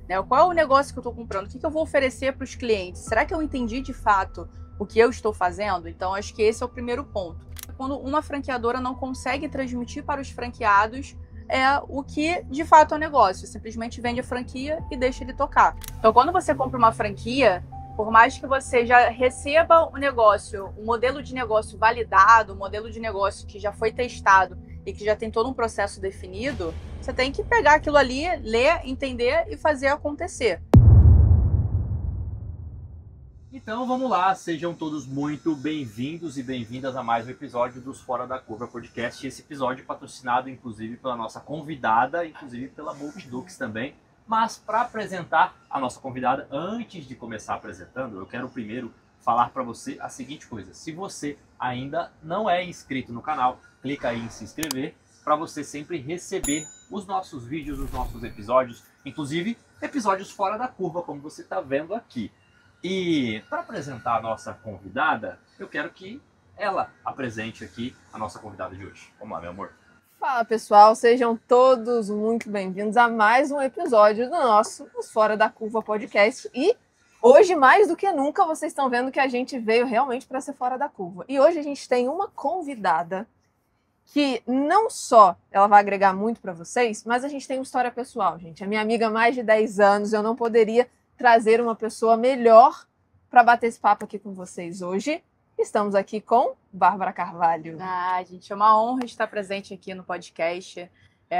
né? Qual é o negócio que eu estou comprando? O que eu vou oferecer para os clientes? Será que eu entendi de fato o que eu estou fazendo? Então, acho que esse é o primeiro ponto. Quando uma franqueadora não consegue transmitir para os franqueados o que de fato é o negócio, simplesmente vende a franquia e deixa ele tocar. Então, quando você compra uma franquia, por mais que você já receba o negócio, um modelo de negócio validado, um modelo de negócio que já foi testado e que já tem todo um processo definido, você tem que pegar aquilo ali, ler, entender e fazer acontecer. Então vamos lá, sejam todos muito bem-vindos e bem-vindas a mais um episódio dos Fora da Curva Podcast. Esse episódio é patrocinado inclusive pela nossa convidada, inclusive pela Multilux também. Mas para apresentar a nossa convidada, antes de começar apresentando, eu quero primeiro falar para você a seguinte coisa. Se você ainda não é inscrito no canal, clica aí em se inscrever para você sempre receber os nossos vídeos, os nossos episódios, inclusive episódios fora da curva, como você está vendo aqui. E para apresentar a nossa convidada, eu quero que ela apresente aqui a nossa convidada de hoje. Vamos lá, meu amor. Fala, pessoal, sejam todos muito bem-vindos a mais um episódio do nosso Os Fora da Curva Podcast. E hoje, mais do que nunca, vocês estão vendo que a gente veio realmente para ser fora da curva. E hoje a gente tem uma convidada que não só ela vai agregar muito para vocês, mas a gente tem uma história pessoal, gente. A minha amiga há mais de 10 anos, eu não poderia trazer uma pessoa melhor para bater esse papo aqui com vocês hoje. Estamos aqui com Bárbara Carvalho. Gente, é uma honra estar presente aqui no podcast.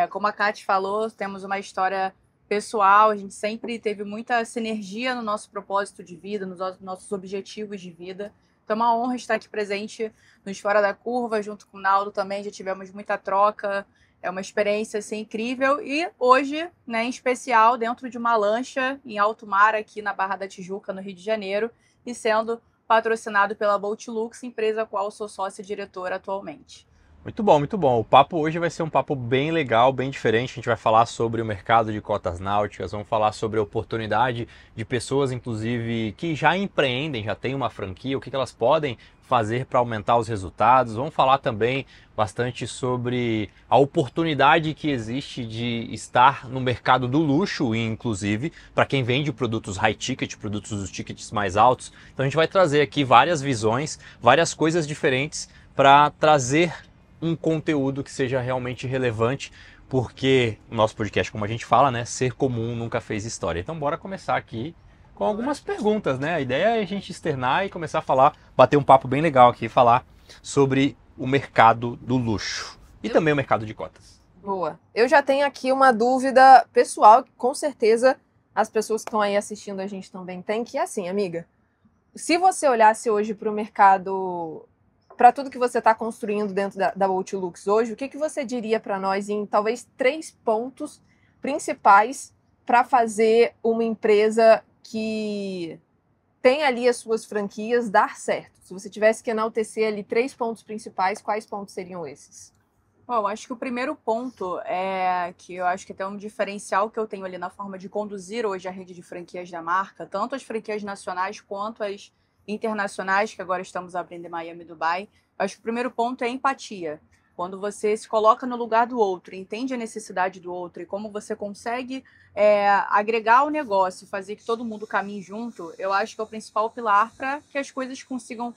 Como a Kate falou, temos uma história pessoal, a gente sempre teve muita sinergia no nosso propósito de vida, nos nossos objetivos de vida. Então é uma honra estar aqui presente nos Fora da Curva, junto com o Naldo também, já tivemos muita troca. É uma experiência assim, incrível e hoje, né, em especial, dentro de uma lancha em alto mar aqui na Barra da Tijuca, no Rio de Janeiro, e sendo patrocinado pela Multilux, empresa a qual eu sou sócia diretora atualmente. Muito bom, muito bom. O papo hoje vai ser um papo bem legal, bem diferente. A gente vai falar sobre o mercado de cotas náuticas, vamos falar sobre a oportunidade de pessoas, inclusive, que já empreendem, já têm uma franquia, o que elas podem fazer para aumentar os resultados. Vamos falar também bastante sobre a oportunidade que existe de estar no mercado do luxo, inclusive, para quem vende produtos high ticket, produtos dos tickets mais altos. Então a gente vai trazer aqui várias visões, várias coisas diferentes para trazer um conteúdo que seja realmente relevante, porque o nosso podcast, como a gente fala, né, ser comum nunca fez história. Então bora começar aqui com algumas perguntas, né? A ideia é a gente externar e começar a falar, bater um papo bem legal aqui, falar sobre o mercado do luxo e também o mercado de cotas. Boa. Eu já tenho aqui uma dúvida pessoal, que com certeza as pessoas que estão aí assistindo a gente também têm, que é assim, amiga, se você olhasse hoje para o mercado, para tudo que você está construindo dentro da Multilux hoje, o que você diria para nós em talvez 3 pontos principais para fazer uma empresa que tem ali as suas franquias dar certo? Se você tivesse que enaltecer ali 3 pontos principais, quais pontos seriam esses? Bom, acho que o primeiro ponto é que eu acho que até um diferencial que eu tenho ali na forma de conduzir hoje a rede de franquias da marca, tanto as franquias nacionais quanto as internacionais, que agora estamos abrindo em Miami e Dubai. Eu acho que o primeiro ponto é empatia. Quando você se coloca no lugar do outro, entende a necessidade do outro e como você consegue agregar o negócio, fazer que todo mundo caminhe junto, eu acho que é o principal pilar para que as coisas consigam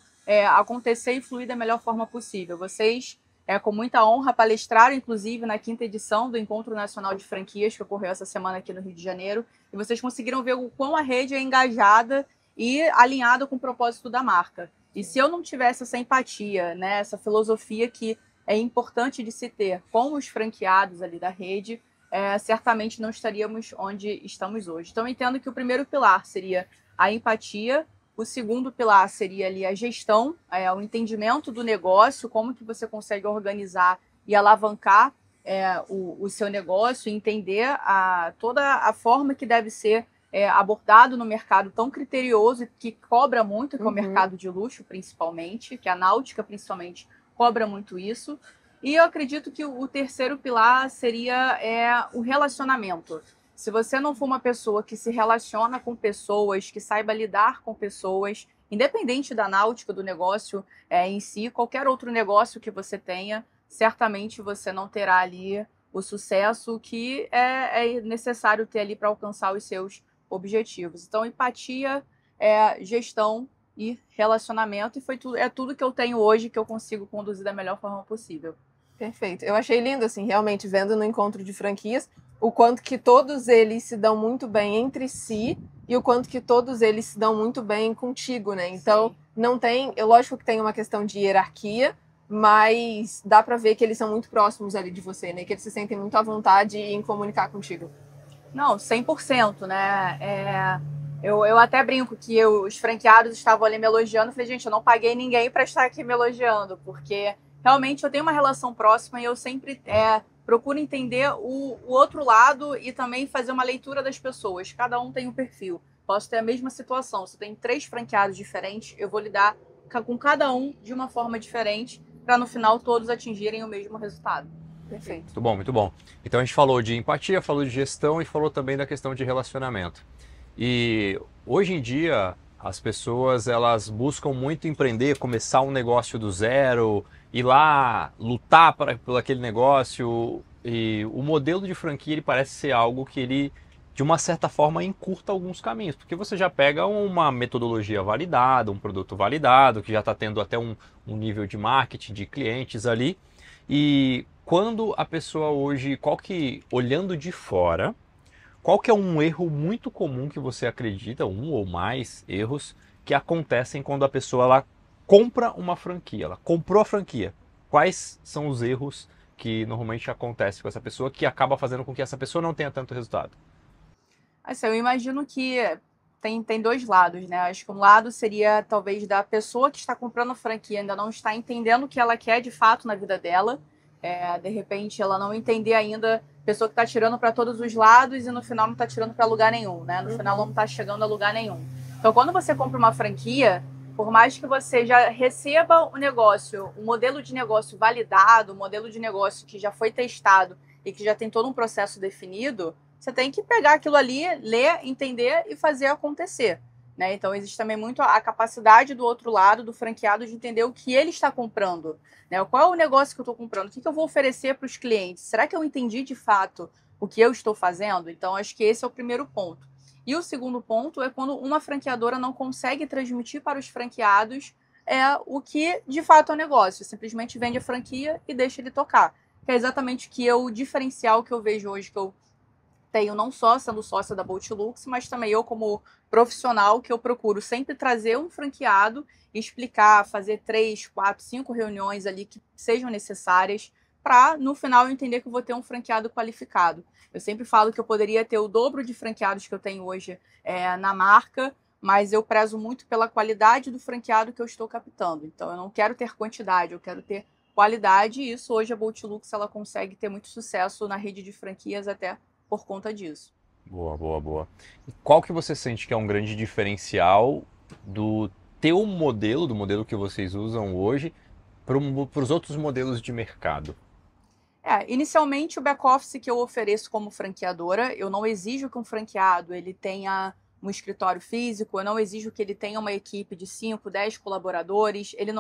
acontecer e fluir da melhor forma possível. Vocês, com muita honra, palestraram, inclusive, na 5ª edição do Encontro Nacional de Franquias, que ocorreu essa semana aqui no Rio de Janeiro, e vocês conseguiram ver o quão a rede é engajada e alinhada com o propósito da marca. E se eu não tivesse essa empatia, né, essa filosofia que é importante de se ter com os franqueados ali da rede, certamente não estaríamos onde estamos hoje. Então, eu entendo que o primeiro pilar seria a empatia, o segundo pilar seria ali a gestão, o entendimento do negócio, como que você consegue organizar e alavancar o seu negócio, entender toda a forma que deve ser abordado no mercado tão criterioso e que cobra muito, que é o mercado de luxo, principalmente, que a náutica, principalmente, cobra muito isso. E eu acredito que o terceiro pilar seria o relacionamento. Se você não for uma pessoa que se relaciona com pessoas, que saiba lidar com pessoas, independente da náutica, do negócio em si, qualquer outro negócio que você tenha, certamente você não terá ali o sucesso que é necessário ter ali para alcançar os seus objetivos. Então, empatia, gestão e relacionamento, e é tudo que eu tenho hoje que eu consigo conduzir da melhor forma possível. Perfeito. Eu achei lindo, assim, realmente, vendo no encontro de franquias, o quanto que todos eles se dão muito bem entre si e o quanto que todos eles se dão muito bem contigo, né? Então, Sim. não tem... Lógico que tem uma questão de hierarquia, mas dá pra ver que eles são muito próximos ali de você, né? Que eles se sentem muito à vontade em comunicar contigo. Não, 100%, né? Eu até brinco que os franqueados estavam ali me elogiando. Eu falei, gente, eu não paguei ninguém para estar aqui me elogiando, porque realmente eu tenho uma relação próxima e eu sempre procuro entender o outro lado e também fazer uma leitura das pessoas. Cada um tem um perfil. Posso ter a mesma situação. Se eu tenho 3 franqueados diferentes, eu vou lidar com cada um de uma forma diferente para no final todos atingirem o mesmo resultado. Perfeito. Muito bom, muito bom. Então a gente falou de empatia, falou de gestão e falou também da questão de relacionamento. E hoje em dia as pessoas elas buscam muito empreender, começar um negócio do zero, ir lá lutar por aquele negócio. E o modelo de franquia ele parece ser algo que ele de uma certa forma encurta alguns caminhos, porque você já pega uma metodologia validada, um produto validado, que já está tendo até um nível de marketing de clientes ali. E quando a pessoa hoje, olhando de fora, qual que é um erro muito comum que você acredita, um ou mais erros, que acontecem quando a pessoa ela compra uma franquia, ela comprou a franquia? Quais são os erros que normalmente acontecem com essa pessoa que acaba fazendo com que essa pessoa não tenha tanto resultado? Assim, eu imagino que tem 2 lados, né? Acho que um lado seria talvez da pessoa que está comprando a franquia ainda não está entendendo o que ela quer de fato na vida dela. De repente, ela não entender ainda, pessoa que está tirando para todos os lados e no final não está tirando para lugar nenhum, né? No final não está chegando a lugar nenhum. Então, quando você compra uma franquia, por mais que você já receba o negócio, um modelo de negócio validado, um modelo de negócio que já foi testado e que já tem todo um processo definido, você tem que pegar aquilo ali, ler, entender e fazer acontecer. Né? Então, existe também muito a capacidade do outro lado, do franqueado, de entender o que ele está comprando. Né? Qual é o negócio que eu estou comprando? O que eu vou oferecer para os clientes? Será que eu entendi de fato o que eu estou fazendo? Então, acho que esse é o primeiro ponto. E o segundo ponto é quando uma franqueadora não consegue transmitir para os franqueados o que de fato é o negócio. Simplesmente vende a franquia e deixa ele tocar. Que é exatamente o diferencial que eu vejo hoje, que eu tenho não só sendo sócia da Bolt Lux, mas também eu como profissional que eu procuro sempre trazer um franqueado, explicar, fazer 3, 4, 5 reuniões ali que sejam necessárias para no final eu entender que eu vou ter um franqueado qualificado. Eu sempre falo que eu poderia ter o dobro de franqueados que eu tenho hoje na marca, mas eu prezo muito pela qualidade do franqueado que eu estou captando. Então eu não quero ter quantidade, eu quero ter qualidade, e isso hoje a Bolt Lux ela consegue ter muito sucesso na rede de franquias até por conta disso. Boa, boa, boa. E qual que você sente que é um grande diferencial do teu modelo, do modelo que vocês usam hoje, para os outros modelos de mercado? Inicialmente o back-office que eu ofereço como franqueadora, eu não exijo que um franqueado ele tenha um escritório físico, eu não exijo que ele tenha uma equipe de 5, 10 colaboradores, ele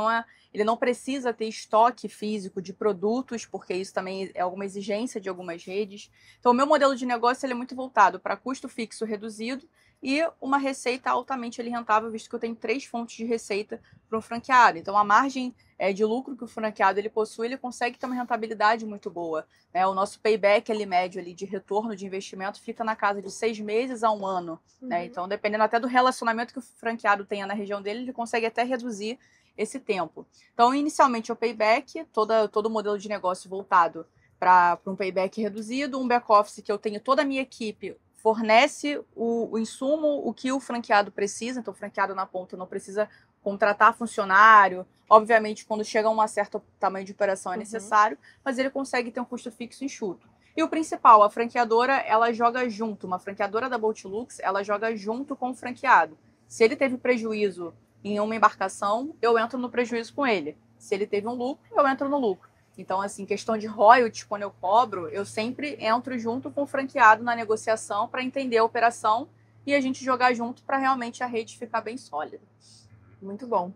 não precisa ter estoque físico de produtos, porque isso também é alguma exigência de algumas redes. Então, o meu modelo de negócio ele é muito voltado para custo fixo reduzido e uma receita altamente rentável, visto que eu tenho 3 fontes de receita para um franqueado. Então, a margem de lucro que o franqueado ele possui, ele consegue ter uma rentabilidade muito boa. Né? O nosso payback médio ali, de retorno de investimento fica na casa de 6 meses a 1 ano. Né? Então, dependendo até do relacionamento que o franqueado tenha na região dele, ele consegue até reduzir esse tempo. Então, inicialmente, o payback, todo o modelo de negócio voltado para um payback reduzido, um back-office que eu tenho toda a minha equipe fornece o insumo, o que o franqueado precisa. Então, o franqueado na ponta não precisa contratar funcionário. Obviamente, quando chega a um certo tamanho de operação é necessário, mas ele consegue ter um custo fixo enxuto. E o principal, a franqueadora, ela joga junto. Uma franqueadora da Bolt Lux, ela joga junto com o franqueado. Se ele teve prejuízo em uma embarcação, eu entro no prejuízo com ele. Se ele teve um lucro, eu entro no lucro. Então, assim, questão de royalties, quando eu cobro, eu sempre entro junto com o franqueado na negociação para entender a operação e a gente jogar junto para realmente a rede ficar bem sólida. Muito bom.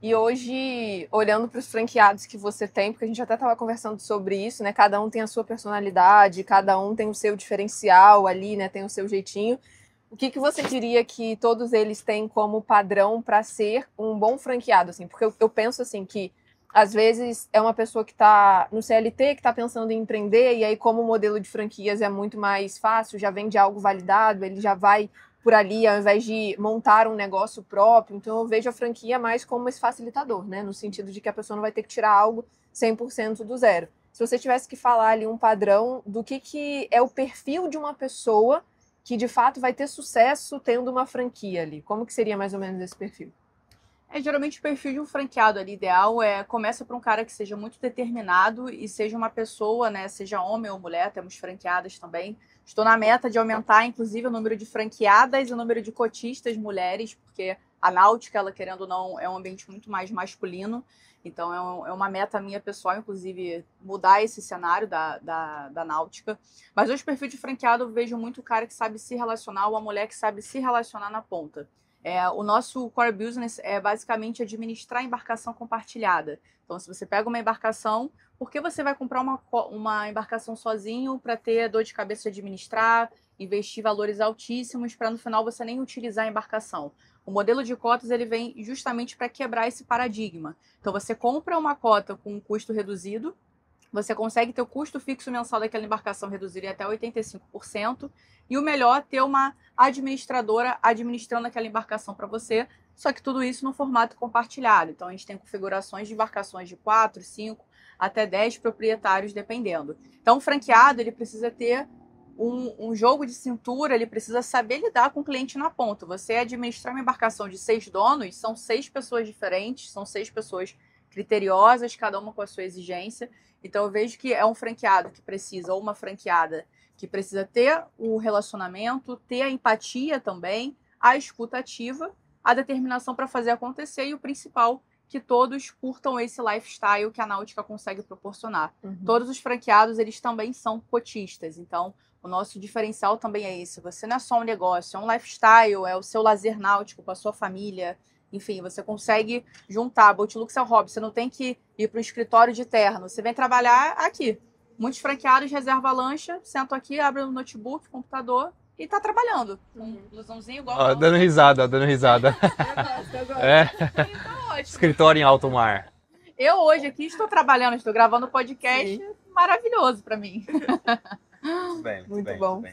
E hoje, olhando para os franqueados que você tem, porque a gente até estava conversando sobre isso, né? Cada um tem a sua personalidade, cada um tem o seu diferencial ali, né? Tem o seu jeitinho. O que você diria que todos eles têm como padrão para ser um bom franqueado, assim? Porque eu penso assim que às vezes é uma pessoa que está no CLT, que está pensando em empreender, e aí como o modelo de franquias é muito mais fácil, já vem de algo validado, ele já vai por ali, ao invés de montar um negócio próprio. Então eu vejo a franquia mais como esse facilitador, né? No sentido de que a pessoa não vai ter que tirar algo 100% do zero. Se você tivesse que falar ali um padrão do que é o perfil de uma pessoa que de fato vai ter sucesso tendo uma franquia ali, como que seria mais ou menos esse perfil? Geralmente o perfil de um franqueado ali ideal começa para um cara que seja muito determinado e seja uma pessoa, né, seja homem ou mulher, temos franqueadas também. Estou na meta de aumentar, inclusive, o número de franqueadas e o número de cotistas mulheres, porque a náutica, ela querendo ou não, é um ambiente muito mais masculino. Então é uma meta minha pessoal, inclusive, mudar esse cenário da náutica. Mas hoje o perfil de franqueado eu vejo muito o cara que sabe se relacionar ou a mulher que sabe se relacionar na ponta. O nosso core business é basicamente administrar embarcação compartilhada. Então, se você pega uma embarcação, por que você vai comprar uma embarcação sozinho para ter dor de cabeça de administrar, investir valores altíssimos para no final você nem utilizar a embarcação? O modelo de cotas ele vem justamente para quebrar esse paradigma. Então, você compra uma cota com um custo reduzido, você consegue ter o custo fixo mensal daquela embarcação reduzido em até 85%, e o melhor, ter uma administradora administrando aquela embarcação para você, só que tudo isso no formato compartilhado. Então, a gente tem configurações de embarcações de 4, 5, até 10 proprietários, dependendo. Então, o franqueado, ele precisa ter um jogo de cintura, ele precisa saber lidar com o cliente na ponta. Você administrar uma embarcação de 6 donos, são 6 pessoas diferentes, são 6 pessoas criteriosas, cada uma com a sua exigência. Então eu vejo que é um franqueado que precisa, ou uma franqueada que precisa ter o relacionamento, ter a empatia também, a escuta ativa, a determinação para fazer acontecer e o principal, que todos curtam esse lifestyle que a náutica consegue proporcionar. Uhum. Todos os franqueados, eles também são cotistas, então o nosso diferencial também é esse. Você não é só um negócio, é um lifestyle, é o seu lazer náutico com a sua família. Enfim, você consegue juntar. Boatlux é o hobby. Você não tem que ir para o escritório de terno. Você vem trabalhar aqui. Muitos franqueados reservam a lancha, sentam aqui, abrem o notebook, computador e tá trabalhando. Um blusãozinho igual. Dando risada, dando risada. Eu gosto. É. Tá ótimo. Escritório em alto mar. Eu hoje aqui estou trabalhando, estou gravando podcast. Sim. Maravilhoso para mim. Muito bem, Muito bom.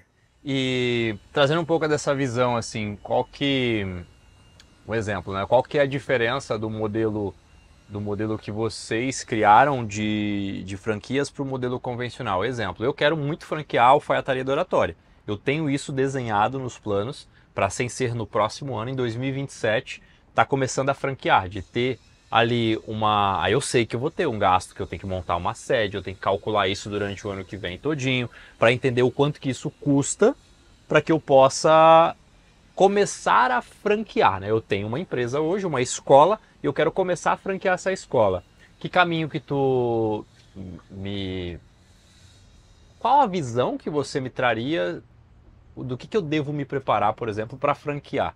E trazendo um pouco dessa visão, assim, um exemplo, né? Qual que é a diferença do modelo que vocês criaram de franquias para o modelo convencional? Exemplo, eu quero muito franquear a Alfaiataria da Oratória. Eu tenho isso desenhado nos planos para, sem ser no próximo ano, em 2027, tá começando a franquear, de ter ali Aí eu sei que eu vou ter um gasto, que eu tenho que montar uma sede, eu tenho que calcular isso durante o ano que vem todinho, para entender o quanto que isso custa, para que eu possa começar a franquear, né? Eu tenho uma empresa hoje, uma escola, e eu quero começar a franquear essa escola. Que caminho que Qual a visão que você me traria do que eu devo me preparar, por exemplo, para franquear?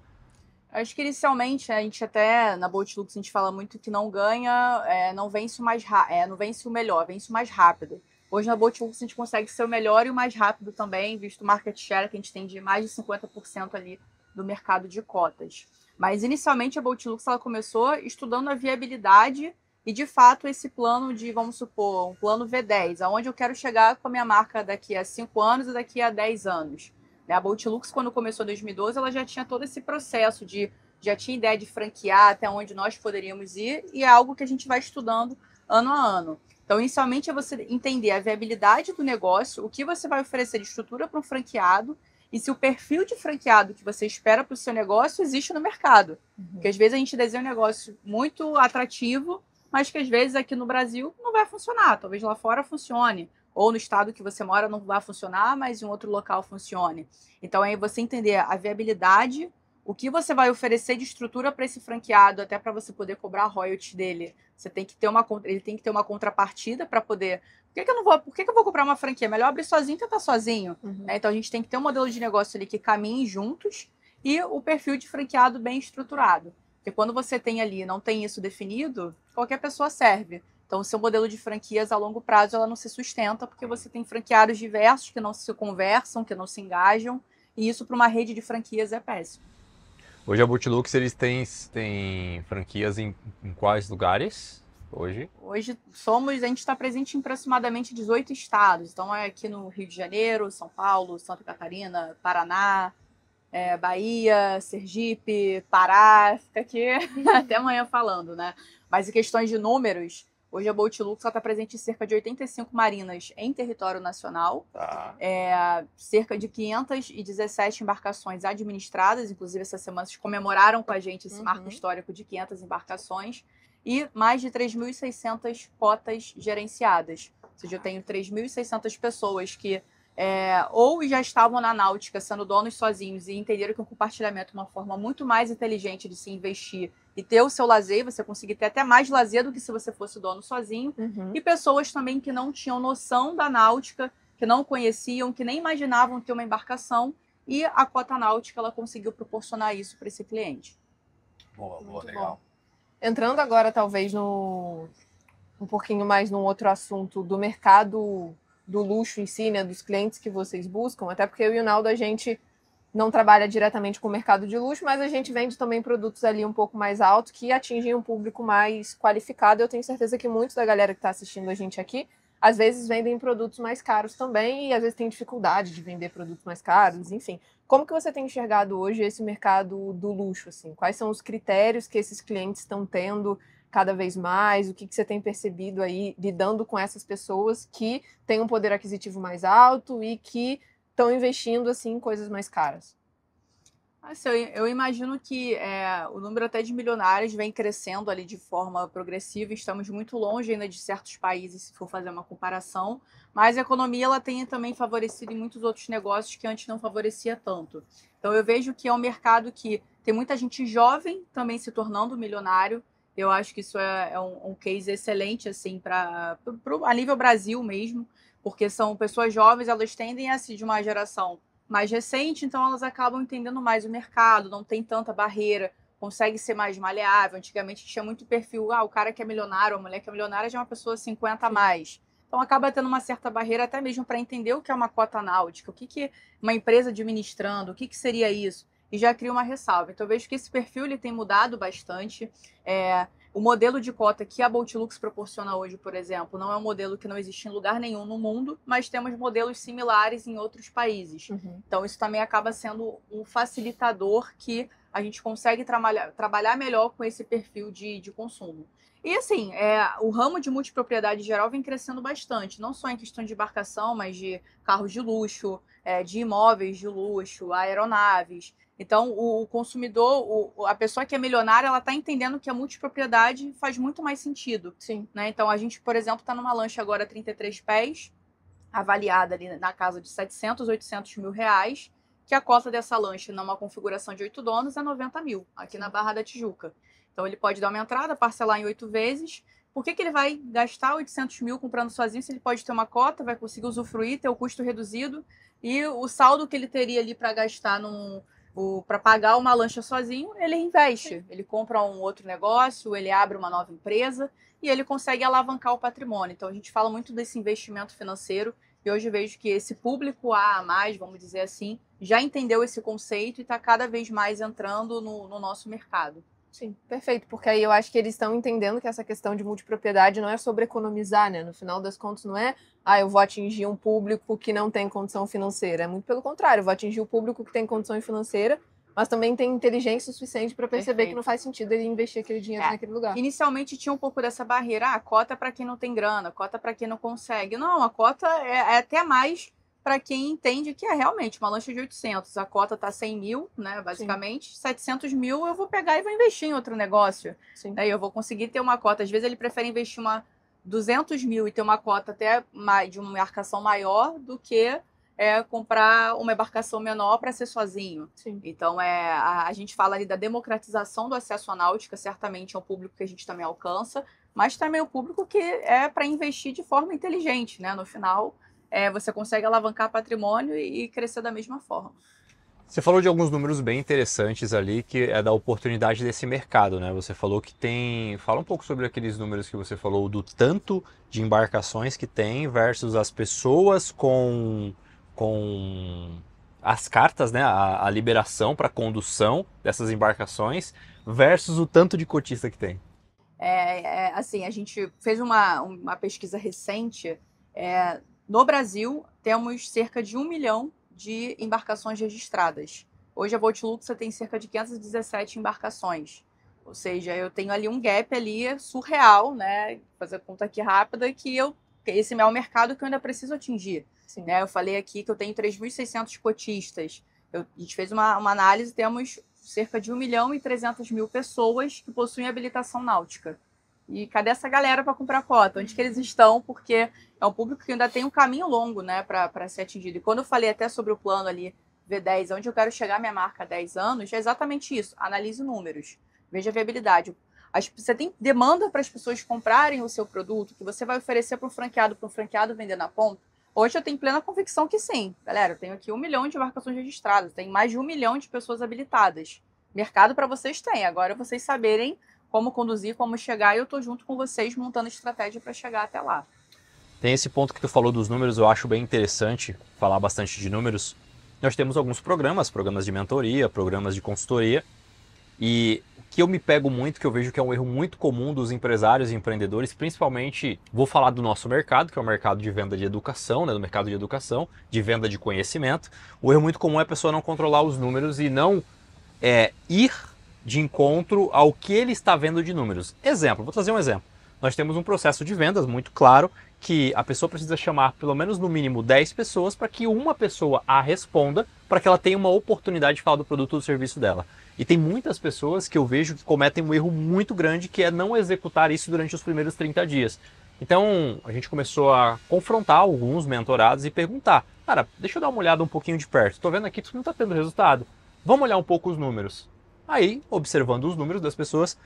Acho que inicialmente a gente até na Boatlux a gente fala muito que não ganha, não vence o mais não vence o melhor, vence o mais rápido. Hoje na Boatlux a gente consegue ser o melhor e o mais rápido também, visto o market share que a gente tem de mais de 50% ali do mercado de cotas. Mas inicialmente a Boatlux ela começou estudando a viabilidade e de fato esse plano de, vamos supor, um plano V10, aonde eu quero chegar com a minha marca daqui a 5 anos e daqui a 10 anos. A Boatlux, quando começou em 2012, ela já tinha todo esse processo já tinha ideia de franquear até onde nós poderíamos ir, e é algo que a gente vai estudando ano a ano. Então, inicialmente, é você entender a viabilidade do negócio, o que você vai oferecer de estrutura para um franqueado, e se o perfil de franqueado que você espera para o seu negócio existe no mercado. Porque às vezes a gente desenha um negócio muito atrativo, mas que às vezes aqui no Brasil não vai funcionar, talvez lá fora funcione. Ou no estado que você mora não vai funcionar, mas em outro local funcione. Então, aí você entender a viabilidade, o que você vai oferecer de estrutura para esse franqueado, até para você poder cobrar a royalty dele. Ele tem que ter uma contrapartida para poder... Por que eu vou comprar uma franquia? Melhor abrir sozinho e tentar sozinho. Então, a gente tem que ter um modelo de negócio ali que caminhe juntos e o perfil de franqueado bem estruturado. Porque quando você tem ali, não tem isso definido, qualquer pessoa serve. Então, o seu modelo de franquias a longo prazo ela não se sustenta, porque você tem franqueários diversos que não se conversam, que não se engajam, e isso para uma rede de franquias é péssimo. Hoje a Bootylux, eles têm franquias em quais lugares hoje? Hoje a gente está presente em aproximadamente 18 estados. Então é aqui no Rio de Janeiro, São Paulo, Santa Catarina, Paraná, Bahia, Sergipe, Pará, fica aqui até amanhã falando, né? Mas em questões de números, hoje a Boatylux está presente em cerca de 85 marinas em território nacional, cerca de 517 embarcações administradas, inclusive essa semana vocês comemoraram com a gente esse marco histórico de 500 embarcações, e mais de 3.600 cotas gerenciadas. Ou seja, eu tenho 3.600 pessoas que ou já estavam na náutica sendo donos sozinhos e entenderam que o compartilhamento é uma forma muito mais inteligente de se investir e ter o seu lazer, você conseguir ter até mais lazer do que se você fosse dono sozinho, e pessoas também que não tinham noção da náutica, que não conheciam, que nem imaginavam ter uma embarcação, e a cota náutica ela conseguiu proporcionar isso para esse cliente. Boa, legal. Bom. Entrando agora talvez um pouquinho mais num outro assunto do mercado do luxo em si, né, dos clientes que vocês buscam, até porque eu e o Naldo, a gente não trabalha diretamente com o mercado de luxo, mas a gente vende também produtos ali um pouco mais alto que atingem um público mais qualificado. Eu tenho certeza que muitos da galera que está assistindo a gente aqui, às vezes vendem produtos mais caros também e às vezes tem dificuldade de vender produtos mais caros, enfim. Como que você tem enxergado hoje esse mercado do luxo, assim? Quais são os critérios que esses clientes estão tendo cada vez mais? O que você tem percebido aí lidando com essas pessoas que têm um poder aquisitivo mais alto e que estão investindo assim em coisas mais caras? Assim, eu imagino que o número até de milionários vem crescendo ali de forma progressiva. Estamos muito longe ainda de certos países, se for fazer uma comparação. Mas a economia ela tem também favorecido em muitos outros negócios que antes não favorecia tanto. Então eu vejo que é um mercado que tem muita gente jovem também se tornando milionário. Eu acho que isso é um case excelente assim a nível Brasil mesmo, porque são pessoas jovens, elas tendem a ser de uma geração mais recente, então elas acabam entendendo mais o mercado, não tem tanta barreira, consegue ser mais maleável. Antigamente tinha muito perfil, o cara que é milionário, a mulher que é milionária já é uma pessoa 50 a mais. Então acaba tendo uma certa barreira até mesmo para entender o que é uma cota náutica, o que uma empresa administrando, o que seria isso, e já cria uma ressalva. Então eu vejo que esse perfil ele tem mudado bastante. O modelo de cota que a Boatylux proporciona hoje, por exemplo, não é um modelo que não existe em lugar nenhum no mundo, mas temos modelos similares em outros países. Então, isso também acaba sendo um facilitador que a gente consegue trabalhar melhor com esse perfil de consumo. E, assim, o ramo de multipropriedade em geral vem crescendo bastante, não só em questão de embarcação, mas de carros de luxo, de imóveis de luxo, aeronaves. Então, o consumidor, a pessoa que é milionária, ela está entendendo que a multipropriedade faz muito mais sentido. Sim. Né? Então, a gente, por exemplo, está numa lancha agora 33 pés, avaliada ali na casa de 700, 800 mil reais, que a cota dessa lancha, numa configuração de 8 donos, é 90 mil, aqui na Barra da Tijuca. Então, ele pode dar uma entrada, parcelar em 8 vezes. Por que ele vai gastar 800 mil comprando sozinho se ele pode ter uma cota, vai conseguir usufruir, ter o custo reduzido, e o saldo que ele teria ali para gastar para pagar uma lancha sozinho, ele investe. Ele compra um outro negócio, ele abre uma nova empresa e ele consegue alavancar o patrimônio. Então, a gente fala muito desse investimento financeiro e hoje vejo que esse público A mais, vamos dizer assim, já entendeu esse conceito e está cada vez mais entrando no nosso mercado. Sim, perfeito, porque aí eu acho que eles estão entendendo que essa questão de multipropriedade não é sobre economizar, né? No final das contas, não é, eu vou atingir um público que não tem condição financeira. É muito pelo contrário, eu vou atingir o público que tem condição financeira, mas também tem inteligência suficiente para perceber que não faz sentido ele investir aquele dinheiro naquele lugar. Inicialmente tinha um pouco dessa barreira, a cota é para quem não tem grana, cota para quem não consegue. Não, a cota é até mais para quem entende que é realmente uma lancha de 800, a cota está 100 mil, né, basicamente, sim. 700 mil eu vou pegar e vou investir em outro negócio. Sim. Aí eu vou conseguir ter uma cota. Às vezes ele prefere investir 200 mil e ter uma cota até de uma embarcação maior do que comprar uma embarcação menor para ser sozinho. Sim. Então, a gente fala ali da democratização do acesso à náutica, certamente é um público que a gente também alcança, mas também é um público que é para investir de forma inteligente, né? No final, você consegue alavancar patrimônio e crescer da mesma forma. Você falou de alguns números bem interessantes ali, que é da oportunidade desse mercado, né? Você falou que tem... Fala um pouco sobre aqueles números que você falou, do tanto de embarcações que tem versus as pessoas com as cartas, né? A liberação para condução dessas embarcações versus o tanto de cotista que tem. Assim, a gente fez uma pesquisa recente. No Brasil, temos cerca de 1 milhão de embarcações registradas. Hoje a Boatlux tem cerca de 517 embarcações. Ou seja, eu tenho ali um gap ali surreal, né? Vou fazer a conta aqui rápida, que esse é o mercado que eu ainda preciso atingir. Né? Eu falei aqui que eu tenho 3.600 cotistas. A gente fez uma análise, temos cerca de 1 milhão e 300 mil pessoas que possuem habilitação náutica. E cadê essa galera para comprar cota? Onde que eles estão? Porque é um público que ainda tem um caminho longo, né, para ser atingido. E quando eu falei até sobre o plano ali V10, onde eu quero chegar a minha marca há 10 anos, é exatamente isso. Analise números, veja a viabilidade. Você tem demanda para as pessoas comprarem o seu produto, que você vai oferecer para um franqueado vender na ponta? Hoje eu tenho plena convicção que sim. Galera, eu tenho aqui 1 milhão de embarcações registradas, tem mais de 1 milhão de pessoas habilitadas. Mercado para vocês tem, agora vocês saberem como conduzir, como chegar, e eu tô junto com vocês montando estratégia para chegar até lá. Tem esse ponto que tu falou dos números, eu acho bem interessante falar bastante de números. Nós temos alguns programas de mentoria, programas de consultoria, e o que eu me pego muito, que eu vejo que é um erro muito comum dos empresários e empreendedores, principalmente, vou falar do nosso mercado, que é o mercado de venda de educação, né, do mercado de educação, de venda de conhecimento. O erro muito comum é a pessoa não controlar os números e não ir de encontro ao que ele está vendo de números. Exemplo, vou trazer um exemplo. Nós temos um processo de vendas muito claro que a pessoa precisa chamar pelo menos no mínimo 10 pessoas para que uma pessoa a responda, para que ela tenha uma oportunidade de falar do produto ou do serviço dela. E tem muitas pessoas que eu vejo que cometem um erro muito grande, que é não executar isso durante os primeiros 30 dias. Então, a gente começou a confrontar alguns mentorados e perguntar: cara, deixa eu dar uma olhada um pouquinho de perto. Estou vendo aqui que tu não está tendo resultado. Vamos olhar um pouco os números. Aí, observando os números das pessoas,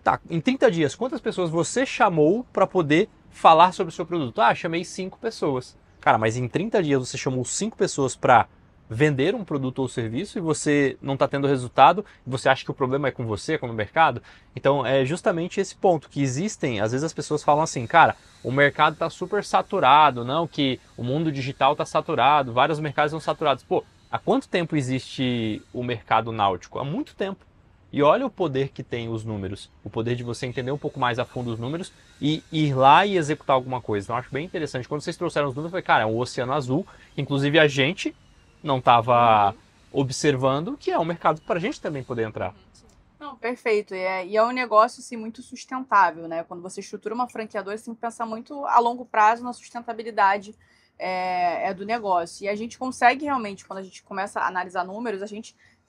tá, em 30 dias, quantas pessoas você chamou para poder falar sobre o seu produto? Ah, chamei 5 pessoas. Cara, mas em 30 dias você chamou 5 pessoas para vender um produto ou serviço e você não está tendo resultado, e você acha que o problema é com você, com o mercado? Então, é justamente esse ponto, que existem, às vezes as pessoas falam assim, cara, o mercado está super saturado, não, que o mundo digital está saturado, vários mercados estão saturados. Pô, há quanto tempo existe o mercado náutico? Há muito tempo. E olha o poder que tem os números, o poder de você entender um pouco mais a fundo os números e ir lá e executar alguma coisa. Então, eu acho bem interessante. Quando vocês trouxeram os números, eu falei, cara, é um oceano azul. Inclusive, a gente não estava observando que é um mercado para a gente também poder entrar. Não, perfeito. E é um negócio assim, muito sustentável, né? Quando você estrutura uma franqueadora, você tem que pensar muito a longo prazo na sustentabilidade do negócio. E a gente consegue realmente, quando a gente começa a analisar números,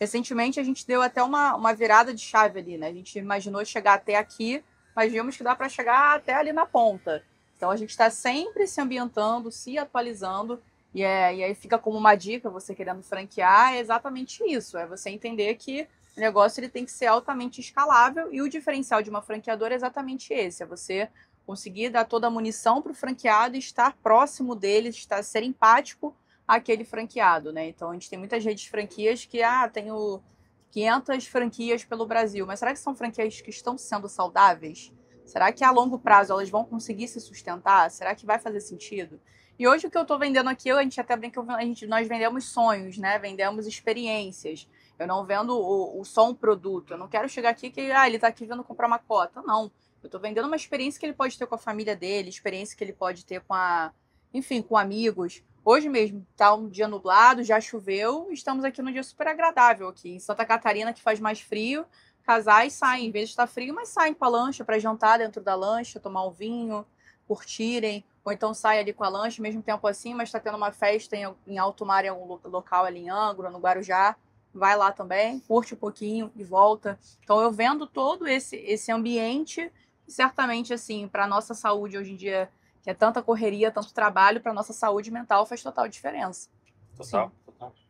recentemente a gente deu até uma virada de chave ali, né? A gente imaginou chegar até aqui, mas vimos que dá para chegar até ali na ponta. Então a gente está sempre se ambientando, se atualizando, e aí fica como uma dica, você querendo franquear, é exatamente isso, é você entender que o negócio ele tem que ser altamente escalável, e o diferencial de uma franqueadora é exatamente esse, é você conseguir dar toda a munição para o franqueado e estar próximo dele, ser empático àquele franqueado, né? Então, a gente tem muitas redes de franquias que, tenho 500 franquias pelo Brasil, mas será que são franquias que estão sendo saudáveis? Será que a longo prazo elas vão conseguir se sustentar? Será que vai fazer sentido? E hoje o que eu estou vendendo aqui, a gente até brinca, nós vendemos sonhos, né? Vendemos experiências. Eu não vendo só um produto. Eu não quero chegar aqui que ele está aqui vindo comprar uma cota. Não. Eu estou vendendo uma experiência que ele pode ter com a família dele, experiência que ele pode ter com amigos. Hoje mesmo está um dia nublado, já choveu, estamos aqui num dia super agradável aqui. Em Santa Catarina, que faz mais frio, casais saem, em vez de estar frio, mas saem com a lancha para jantar dentro da lancha, tomar um vinho, curtirem. Ou então sai ali com a lancha, mesmo tempo assim, mas está tendo uma festa em alto mar, em algum local ali em Angra, no Guarujá. Vai lá também, curte um pouquinho e volta. Então eu vendo todo esse ambiente, e certamente assim, para a nossa saúde hoje em dia, que é tanta correria, tanto trabalho, para nossa saúde mental faz total diferença. Total.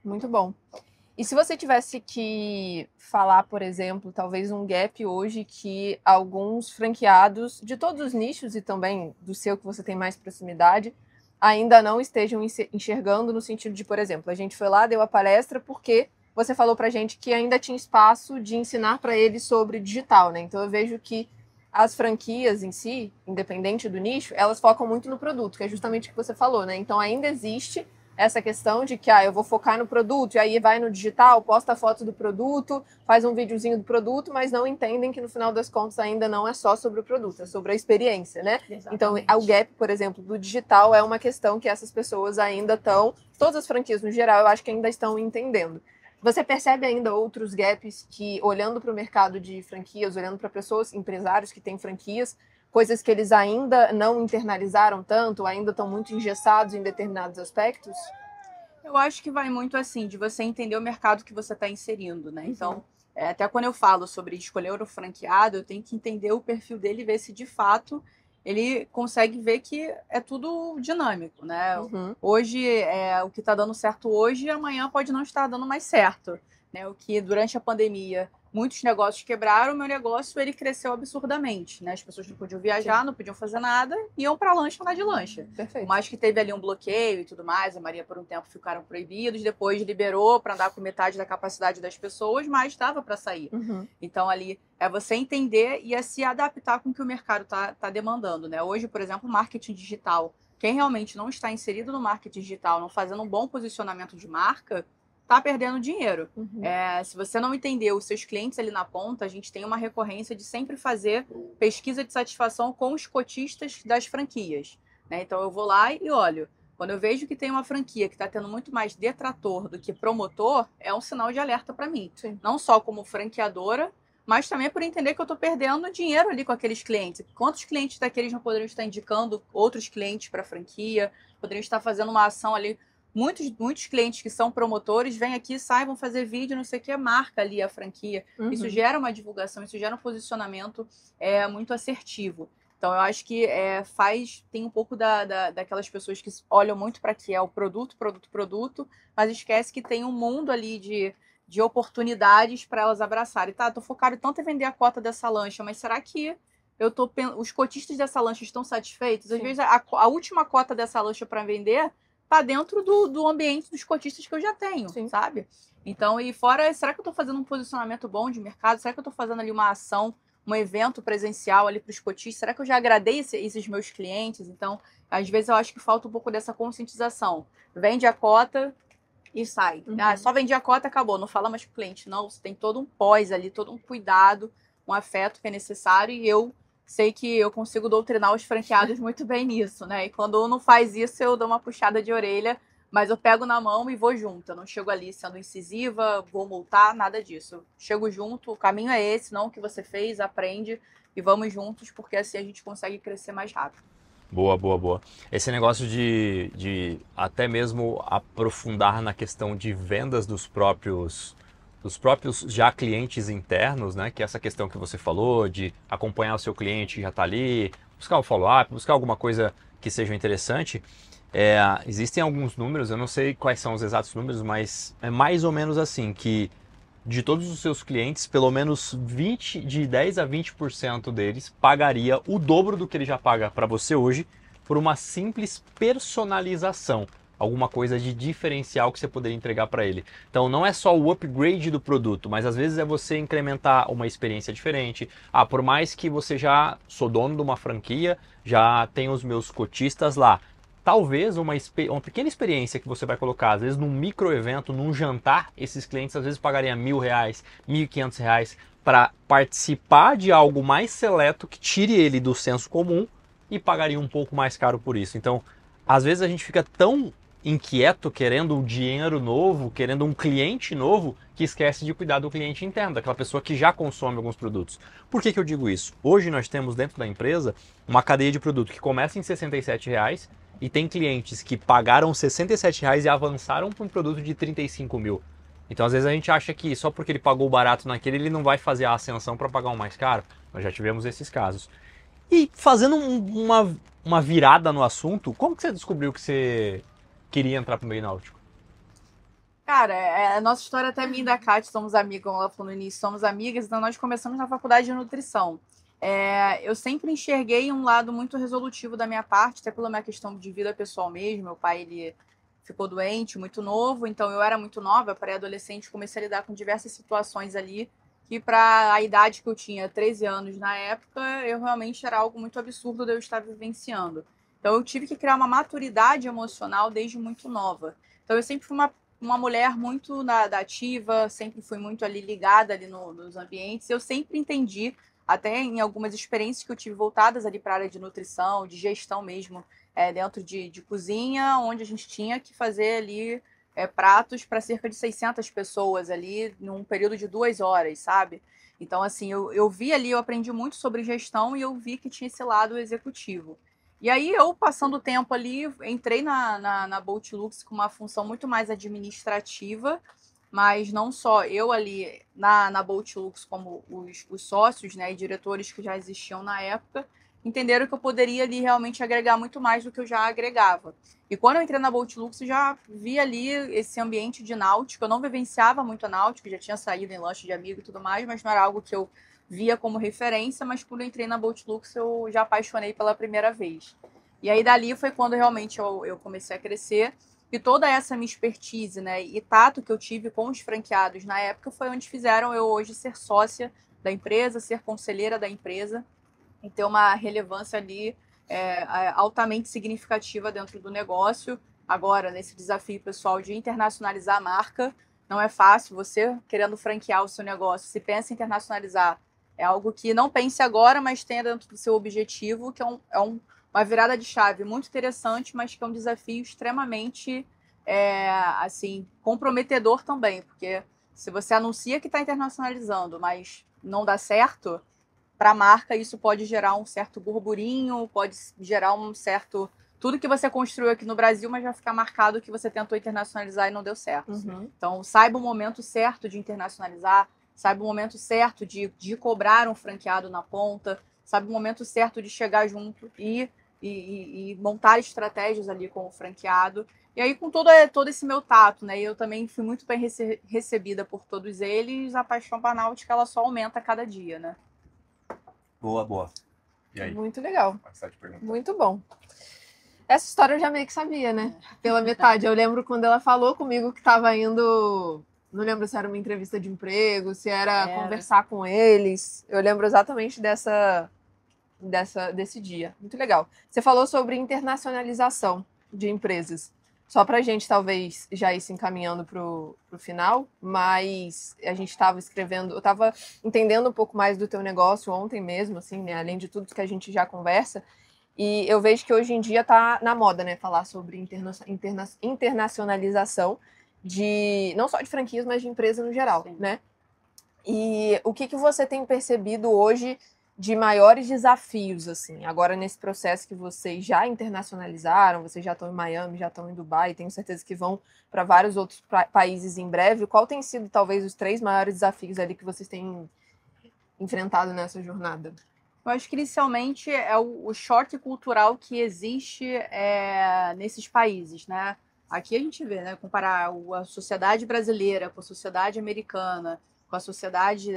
Muito bom. E se você tivesse que falar, por exemplo, talvez um gap hoje que alguns franqueados de todos os nichos e também do seu que você tem mais proximidade ainda não estejam enxergando, no sentido de, por exemplo, a gente foi lá, deu a palestra porque você falou pra gente que ainda tinha espaço de ensinar para eles sobre digital, né? Então eu vejo que as franquias em si, independente do nicho, elas focam muito no produto, que é justamente o que você falou, né? Então ainda existe essa questão de que eu vou focar no produto, e aí vai no digital, posta foto do produto, faz um videozinho do produto, mas não entendem que no final das contas ainda não é só sobre o produto, é sobre a experiência, né? Exatamente. Então o gap, por exemplo, do digital é uma questão que essas pessoas ainda estão, todas as franquias no geral, eu acho que ainda estão entendendo. Você percebe ainda outros gaps que, olhando para o mercado de franquias, olhando para pessoas, empresários que têm franquias, coisas que eles ainda não internalizaram tanto, ainda estão muito engessados em determinados aspectos? Eu acho que vai muito assim, de você entender o mercado que você está inserindo, né? Então, até quando eu falo sobre escolher o franqueado, eu tenho que entender o perfil dele e ver se de fato ele consegue ver que é tudo dinâmico, né? Hoje, o que está dando certo hoje, amanhã pode não estar dando mais certo, né? O que durante a pandemia muitos negócios quebraram, o meu negócio ele cresceu absurdamente, né? As pessoas não podiam viajar, Sim. não podiam fazer nada, iam para lancha andar de lancha. Perfeito. Mas que teve ali um bloqueio e tudo mais, a Maria por um tempo ficaram proibidos, depois liberou para andar com metade da capacidade das pessoas, mas dava para sair. Então ali é você entender e se adaptar com o que o mercado tá demandando, né? Hoje, por exemplo, marketing digital. Quem realmente não está inserido no marketing digital, não fazendo um bom posicionamento de marca, tá perdendo dinheiro. Se você não entender os seus clientes ali na ponta, a gente tem uma recorrência de sempre fazer pesquisa de satisfação com os cotistas das franquias, né? Então eu vou lá e olho. Quando eu vejo que tem uma franquia que está tendo muito mais detrator do que promotor, é um sinal de alerta para mim. Sim. Não só como franqueadora, mas também por entender que eu estou perdendo dinheiro ali com aqueles clientes. Quantos clientes daqueles não poderiam estar indicando outros clientes para a franquia, poderiam estar fazendo uma ação ali. Muitos clientes que são promotores vêm aqui, saem, vão fazer vídeo, não sei o que, marca ali a franquia. Isso gera uma divulgação, isso gera um posicionamento muito assertivo. Então, eu acho que tem um pouco daquelas pessoas que olham muito para que é o produto, mas esquece que tem um mundo ali de oportunidades para elas abraçarem. Tá, tô focado tanto em vender a cota dessa lancha, mas será que os cotistas dessa lancha estão satisfeitos? Às vezes, a última cota dessa lancha para vender tá dentro do ambiente dos cotistas que eu já tenho, Sim. sabe? Então, e fora, será que eu tô fazendo um posicionamento bom de mercado? Será que eu tô fazendo ali uma ação, um evento presencial ali para os cotistas? Será que eu já agradei esses meus clientes? Então, às vezes eu acho que falta um pouco dessa conscientização. Vende a cota e sai. Só vendi a cota, acabou. Não fala mais com o cliente. Não, você tem todo um pós ali, todo um cuidado, um afeto que é necessário, e eu sei que eu consigo doutrinar os franqueados muito bem nisso, né? E quando um não faz isso, eu dou uma puxada de orelha, mas eu pego na mão e vou junto. Eu não chego ali sendo incisiva, vou multar, nada disso. Eu chego junto, o caminho é esse, não o que você fez, aprende e vamos juntos, porque assim a gente consegue crescer mais rápido. Boa. Esse negócio de até mesmo aprofundar na questão de vendas dos próprios já clientes internos, né? Que é essa questão que você falou, de acompanhar o seu cliente que já está ali, buscar o follow-up, buscar alguma coisa que seja interessante. Existem alguns números, eu não sei quais são os exatos números, mas é mais ou menos assim, que de todos os seus clientes, pelo menos de 10 a 20% deles pagaria o dobro do que ele já paga para você hoje por uma simples personalização. Alguma coisa de diferencial que você poderia entregar para ele. Então não é só o upgrade do produto, mas às vezes é você incrementar uma experiência diferente. Por mais que você já sou dono de uma franquia, já tenho os meus cotistas lá. Talvez uma pequena experiência que você vai colocar, às vezes num micro evento, num jantar, esses clientes às vezes pagariam R$1.000, R$1.500 para participar de algo mais seleto que tire ele do senso comum e pagaria um pouco mais caro por isso. Então, às vezes a gente fica tão inquieto, querendo um dinheiro novo, querendo um cliente novo, que esquece de cuidar do cliente interno, daquela pessoa que já consome alguns produtos. Por que eu digo isso? Hoje nós temos dentro da empresa uma cadeia de produto que começa em R$67 e tem clientes que pagaram R$67 e avançaram para um produto de 35 mil. Então às vezes a gente acha que só porque ele pagou barato naquele, ele não vai fazer a ascensão para pagar um mais caro. Nós já tivemos esses casos. E fazendo uma virada no assunto, como que você descobriu que você queria entrar pro meio náutico? Cara, a nossa história até minha e da Kátia, somos amigas, como ela falou no início, somos amigas, então nós começamos na faculdade de nutrição. Eu sempre enxerguei um lado muito resolutivo da minha parte, até pela minha questão de vida pessoal mesmo. Meu pai, ele ficou doente, muito novo, então eu era muito nova, pré-adolescente, comecei a lidar com diversas situações ali, que para a idade que eu tinha, 13 anos na época, eu realmente era algo muito absurdo de eu estar vivenciando. Então eu tive que criar uma maturidade emocional desde muito nova. Então eu sempre fui uma mulher muito da ativa, sempre fui muito ali ligada ali nos ambientes, eu sempre entendi, até em algumas experiências que eu tive voltadas ali para a área de nutrição, de gestão mesmo, dentro de cozinha, onde a gente tinha que fazer ali pratos para cerca de 600 pessoas ali num período de 2 horas, sabe? Então, assim, eu vi ali, eu aprendi muito sobre gestão e eu vi que tinha esse lado executivo. E aí, eu, passando o tempo ali, entrei na Bolt Lux com uma função muito mais administrativa, mas não só eu ali na Bolt Lux, como os sócios, né, e diretores que já existiam na época, entenderam que eu poderia ali realmente agregar muito mais do que eu já agregava. E quando eu entrei na Bolt Lux, eu já vi ali esse ambiente de náutica. Eu não vivenciava muito a náutica, já tinha saído em lanche de amigo e tudo mais, mas não era algo que eu via como referência. Mas quando eu entrei na Bolt Lux, eu já apaixonei pela primeira vez. E aí dali foi quando realmente eu comecei a crescer. E toda essa minha expertise, né, e tato que eu tive com os franqueados na época foi onde fizeram eu hoje ser sócia da empresa, ser conselheira da empresa e ter uma relevância ali altamente significativa dentro do negócio. Agora, nesse desafio pessoal de internacionalizar a marca, não é fácil. Você querendo franquear o seu negócio, se pensa em internacionalizar, é algo que não pense agora, mas tenha dentro do seu objetivo, que uma virada de chave muito interessante, mas que é um desafio extremamente assim, comprometedor também, porque se você anuncia que está internacionalizando, mas não dá certo, para a marca isso pode gerar um certo burburinho, pode gerar um certo... Tudo que você construiu aqui no Brasil, mas vai ficar marcado que você tentou internacionalizar e não deu certo. Uhum. Então, saiba o momento certo de internacionalizar, saiba o momento certo de cobrar um franqueado na ponta, saiba o momento certo de chegar junto e montar estratégias ali com o franqueado. E aí, com todo esse meu tato, né? Eu também fui muito bem recebida por todos eles. A paixão por náutica, ela só aumenta a cada dia, né? Boa, boa. E aí? Muito legal. Pergunta. Muito bom. Essa história eu já meio que sabia, né? Pela metade. Eu lembro quando ela falou comigo que estava indo... Não lembro se era uma entrevista de emprego, se era conversar com eles. Eu lembro exatamente desse dia. Muito legal. Você falou sobre internacionalização de empresas. Só para a gente, talvez, já ir se encaminhando para o final, mas a gente estava escrevendo... Eu estava entendendo um pouco mais do teu negócio ontem mesmo, assim, né? Além de tudo que a gente já conversa. E eu vejo que hoje em dia está na moda, né? Falar sobre internacionalização de não só de franquias, mas de empresa no geral, Sim. Né? E o que você tem percebido hoje de maiores desafios, assim, agora nesse processo que vocês já internacionalizaram, vocês já estão em Miami, já estão em Dubai, tenho certeza que vão para vários outros países em breve. Qual tem sido, talvez, os 3 maiores desafios ali que vocês têm enfrentado nessa jornada? Eu acho que inicialmente é o choque cultural que existe nesses países, né? Aqui a gente vê, né? Comparar a sociedade brasileira com a sociedade americana, com a sociedade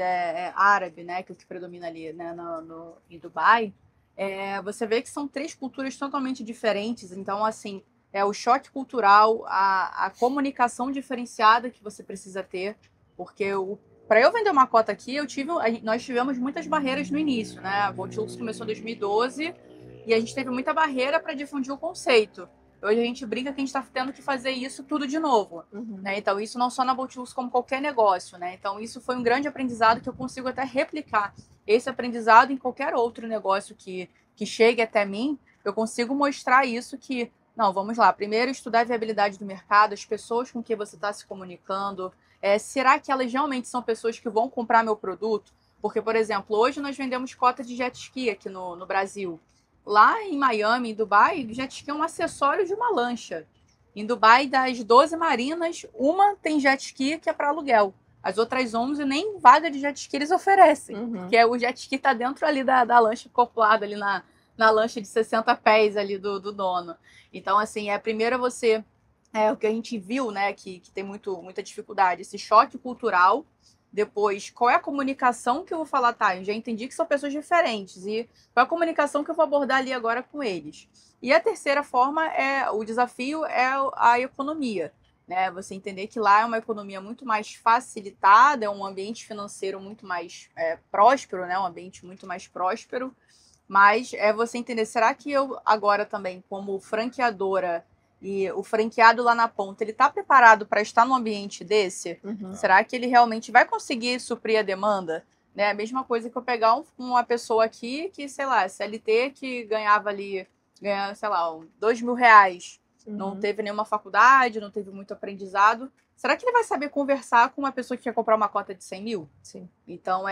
árabe, né? Que é o que predomina ali, né? Em Dubai, você vê que são 3 culturas totalmente diferentes. Então, assim, o choque cultural, a comunicação diferenciada que você precisa ter, porque para eu vender uma cota aqui, nós tivemos muitas barreiras no início, né? A Bolt Lux começou em 2012 e a gente teve muita barreira para difundir o conceito. Hoje a gente brinca que a gente está tendo que fazer isso tudo de novo. Uhum. Né? Então, isso não só na Bolt Lux, como qualquer negócio. Né? Então, isso foi um grande aprendizado que eu consigo até replicar. Esse aprendizado em qualquer outro negócio que chegue até mim, eu consigo mostrar isso que... Não, vamos lá. Primeiro, estudar a viabilidade do mercado, as pessoas com quem você está se comunicando. Será que elas realmente são pessoas que vão comprar meu produto? Porque, por exemplo, hoje nós vendemos cota de jet ski aqui no Brasil. Lá em Miami, em Dubai, jet ski é um acessório de uma lancha. Em Dubai, das 12 marinas, uma tem jet ski que é para aluguel. As outras 11 nem vaga de jet ski eles oferecem. Uhum. Porque o jet ski está dentro ali da lancha acoplada, ali na lancha de 60 pés ali do dono. Então, assim, primeiro você... o que a gente viu, né, que tem muita dificuldade, esse choque cultural, Depois, qual é a comunicação que eu vou falar? Tá, eu já entendi que são pessoas diferentes. E qual é a comunicação que eu vou abordar ali agora com eles? E a terceira forma o desafio é a economia. Né? Você entender que lá é uma economia muito mais facilitada, é um ambiente financeiro muito mais próspero, né? Um ambiente muito mais próspero. Mas você entender, será que eu agora também, como franqueadora, e o franqueado lá na ponta, ele está preparado para estar num ambiente desse? Uhum. Será que ele realmente vai conseguir suprir a demanda? Né? A mesma coisa que eu pegar uma pessoa aqui que, sei lá, CLT, que ganhava ali, sei lá, R$2.000, não teve nenhuma faculdade, não teve muito aprendizado. Será que ele vai saber conversar com uma pessoa que quer comprar uma cota de 100 mil? Sim. Então,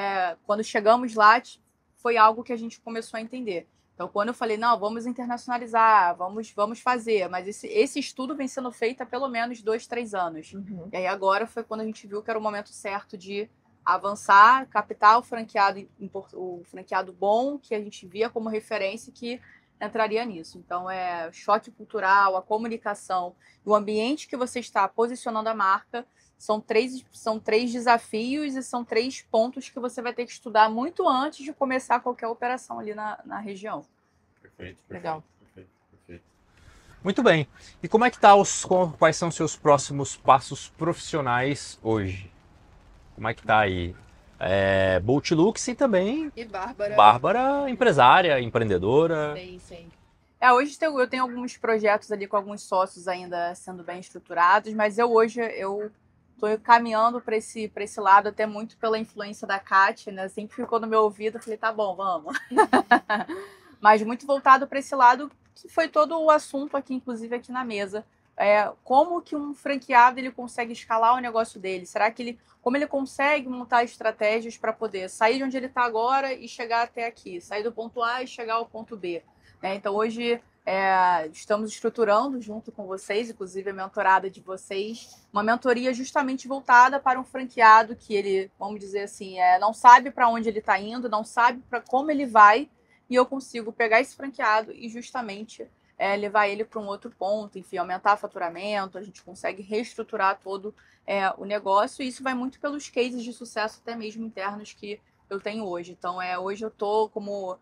quando chegamos lá, foi algo que a gente começou a entender. Então, quando eu falei, não, vamos internacionalizar, vamos fazer, mas esse estudo vem sendo feito há pelo menos 2, 3 anos. Uhum. E aí agora foi quando a gente viu que era o momento certo de avançar, captar o franqueado bom, que a gente via como referência, que entraria nisso. Então, o choque cultural, a comunicação, o ambiente que você está posicionando a marca, são três desafios e são 3 pontos que você vai ter que estudar muito antes de começar qualquer operação ali na região. Perfeito. Legal. Perfeito. Muito bem. E como é que quais são os seus próximos passos profissionais hoje? Como é que tá aí? Bolt Lux e também E Bárbara. Bárbara, empresária, empreendedora. Sim. Hoje eu tenho alguns projetos ali com alguns sócios ainda sendo bem estruturados, mas hoje eu estou caminhando para esse lado até muito pela influência da Kátia, né? Sempre ficou no meu ouvido, eu falei, tá bom, vamos. Mas muito voltado para esse lado, que foi todo o assunto aqui, inclusive aqui na mesa. Como que um franqueado ele consegue escalar o negócio dele? Será que como ele consegue montar estratégias para poder sair de onde ele está agora e chegar até aqui? Sair do ponto A e chegar ao ponto B. Então, hoje, estamos estruturando junto com vocês, inclusive a mentorada de vocês, uma mentoria justamente voltada para um franqueado que ele, vamos dizer assim, não sabe para onde ele está indo, não sabe para como ele vai, e eu consigo pegar esse franqueado e justamente levar ele para um outro ponto, enfim, aumentar o faturamento, a gente consegue reestruturar todo o negócio, e isso vai muito pelos cases de sucesso, até mesmo internos, que eu tenho hoje. Então, hoje eu estou como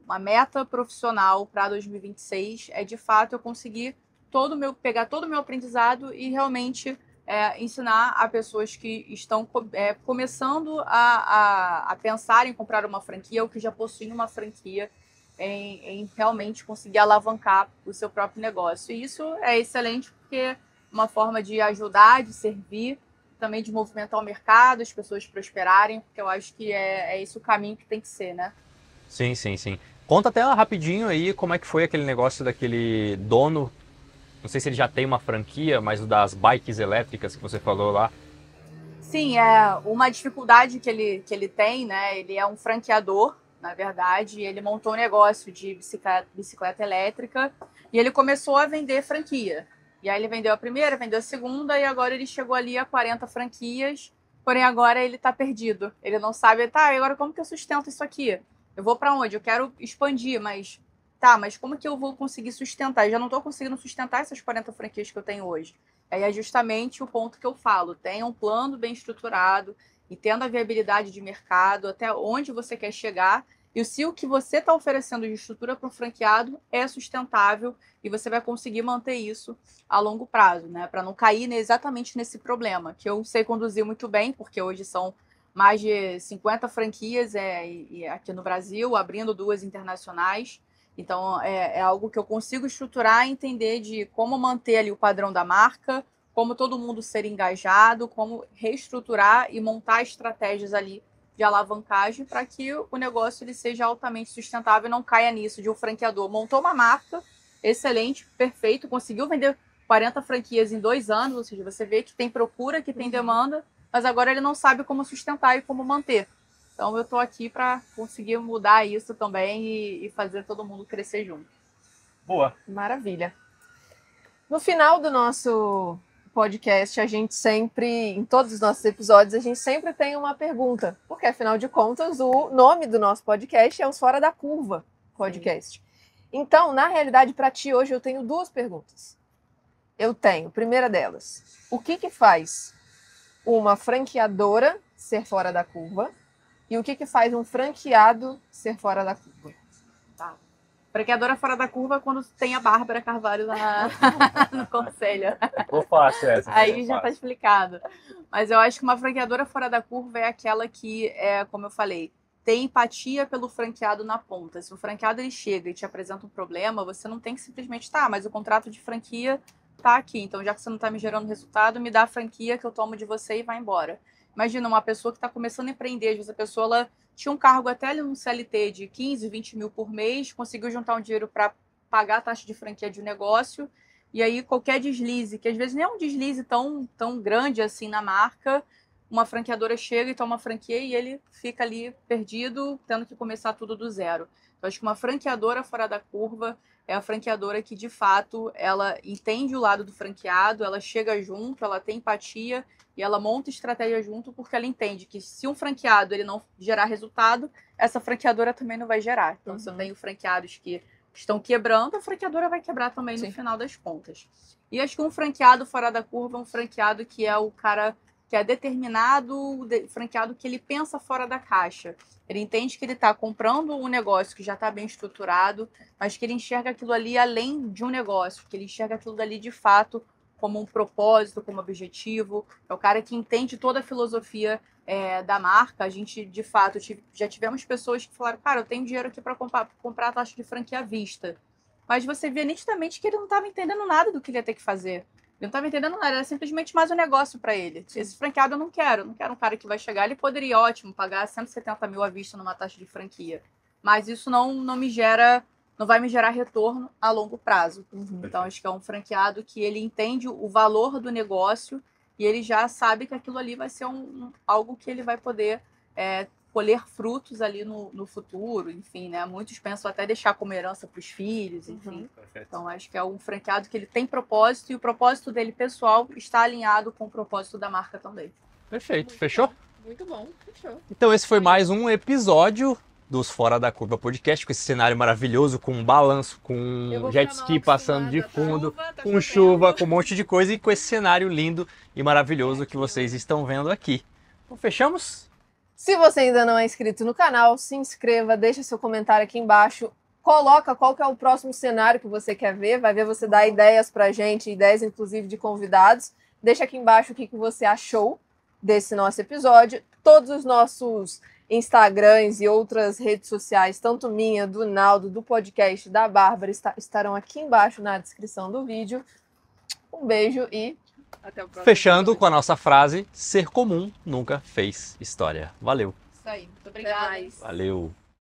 uma meta profissional para 2026 de fato eu conseguir pegar todo o meu aprendizado e realmente ensinar a pessoas que estão começando a pensar em comprar uma franquia ou que já possuem uma franquia em realmente conseguir alavancar o seu próprio negócio. E isso é excelente porque é uma forma de ajudar, de servir, também de movimentar o mercado, as pessoas prosperarem, porque eu acho que é esse o caminho que tem que ser, né? Sim. Conta até rapidinho aí como é que foi aquele negócio daquele dono, não sei se ele já tem uma franquia, mas o das bikes elétricas que você falou lá. Sim, uma dificuldade que ele tem, né? Ele é um franqueador, na verdade, ele montou um negócio de bicicleta elétrica e ele começou a vender franquia. E aí ele vendeu a primeira, vendeu a segunda e agora ele chegou ali a 40 franquias, porém agora ele está perdido. Ele não sabe, tá, agora como que eu sustento isso aqui? Eu vou para onde? Eu quero expandir, mas como que eu vou conseguir sustentar? Eu já não estou conseguindo sustentar essas 40 franquias que eu tenho hoje. Aí é justamente o ponto que eu falo. Tenha um plano bem estruturado e tendo a viabilidade de mercado, até onde você quer chegar. E se o que você está oferecendo de estrutura para um franqueado é sustentável e você vai conseguir manter isso a longo prazo, né? Para não cair exatamente nesse problema, que eu sei conduzir muito bem, porque hoje são mais de 50 franquias aqui no Brasil, abrindo 2 internacionais. Então, é algo que eu consigo estruturar e entender de como manter ali o padrão da marca, como todo mundo ser engajado, como reestruturar e montar estratégias ali de alavancagem para que o negócio ele seja altamente sustentável e não caia nisso de um franqueador montou uma marca excelente, perfeito, conseguiu vender 40 franquias em 2 anos, ou seja, você vê que tem procura, que tem demanda, mas agora ele não sabe como sustentar e como manter. Então eu estou aqui para conseguir mudar isso também e fazer todo mundo crescer junto. Boa. Maravilha. No final do nosso podcast, a gente sempre, em todos os nossos episódios, a gente sempre tem uma pergunta, porque afinal de contas o nome do nosso podcast é os Fora da Curva podcast. Sim. Então, na realidade, para ti hoje eu tenho 2 perguntas. Primeira delas, o que faz uma franqueadora ser fora da curva e o que faz um franqueado ser fora da curva. Tá. Franqueadora fora da curva é quando tem a Bárbara Carvalho no conselho. Ficou fácil essa. Aí já tá explicado. Mas eu acho que uma franqueadora fora da curva é aquela que, como eu falei, tem empatia pelo franqueado na ponta. Se o franqueado ele chega e te apresenta um problema, você não tem que simplesmente, mas o contrato de franquia tá aqui. Então, já que você não tá me gerando resultado, me dá a franquia que eu tomo de você e vai embora. Imagina uma pessoa que está começando a empreender, às vezes a pessoa ela tinha um cargo até ali no CLT de 15, 20 mil por mês, conseguiu juntar um dinheiro para pagar a taxa de franquia de um negócio, e aí qualquer deslize, que às vezes nem é um deslize tão grande assim na marca, uma franqueadora chega e toma a franquia e ele fica ali perdido, tendo que começar tudo do zero. Então, acho que uma franqueadora fora da curva é a franqueadora que, de fato, ela entende o lado do franqueado, ela chega junto, ela tem empatia e ela monta estratégia junto porque ela entende que se um franqueado ele não gerar resultado, essa franqueadora também não vai gerar. Então, se eu tenho franqueados que estão quebrando, a franqueadora vai quebrar também no final das contas. E acho que um franqueado fora da curva é um franqueado que é o cara que é determinado, franqueado que ele pensa fora da caixa. Ele entende que ele está comprando um negócio que já está bem estruturado, mas que ele enxerga aquilo ali além de um negócio, que ele enxerga aquilo ali de fato como um propósito, como objetivo. É o cara que entende toda a filosofia da marca. A gente, de fato, já tivemos pessoas que falaram, cara, eu tenho dinheiro aqui para comprar a taxa de franquia à vista. Mas você via nitidamente que ele não estava entendendo nada do que ele ia ter que fazer. Ele não estava entendendo nada, era simplesmente mais um negócio para ele. Esse franqueado eu não quero um cara que vai chegar, ele poderia, ótimo, pagar 170 mil à vista numa taxa de franquia. Mas isso não vai me gerar retorno a longo prazo. Então, acho que é um franqueado que ele entende o valor do negócio e ele já sabe que aquilo ali vai ser algo que ele vai poder colher frutos ali no futuro, enfim, né? Muitos pensam até deixar como herança para os filhos, enfim. Então, acho que é um franqueado que ele tem propósito e o propósito dele pessoal está alinhado com o propósito da marca também. Perfeito. Fechou? Muito bom, fechou. Então, esse foi mais um episódio dos Fora da Curva Podcast, com esse cenário maravilhoso, com um balanço, com um jet ski passando de fundo, com chuva, com um monte de coisa e com esse cenário lindo e maravilhoso que vocês estão vendo aqui. Então, fechamos? Se você ainda não é inscrito no canal, se inscreva, deixa seu comentário aqui embaixo, coloca qual que é o próximo cenário que você quer ver, vai ver você dar ideias pra gente, ideias inclusive de convidados. Deixa aqui embaixo o que você achou desse nosso episódio. Todos os nossos Instagrams e outras redes sociais, tanto minha, do Naldo, do podcast, da Bárbara, estarão aqui embaixo na descrição do vídeo. Um beijo e até o próximo Fechando episódio. com a nossa frase, ser comum nunca fez história. Valeu. Isso aí. Muito obrigada. Até mais. Valeu.